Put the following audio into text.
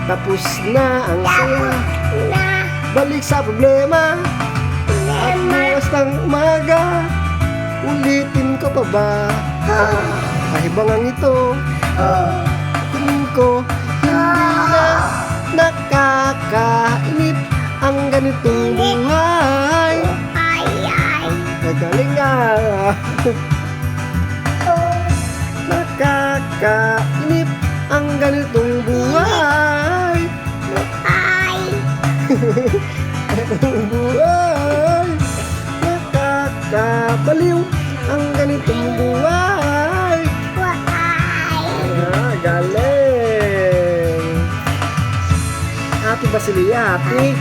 Tapos na ang saya, balik sa problema. At bukas ng umaga, ulitin ko pa ba? Kahibangan ito, tingin ko hindi na nakakainip ang ganitong buhay. Magaling nga. Nakakainip ang ganitong buhay. Ganitong buhay. Nakakabaliw ang ganitong buhay. Galing. Ate Basilia, ate.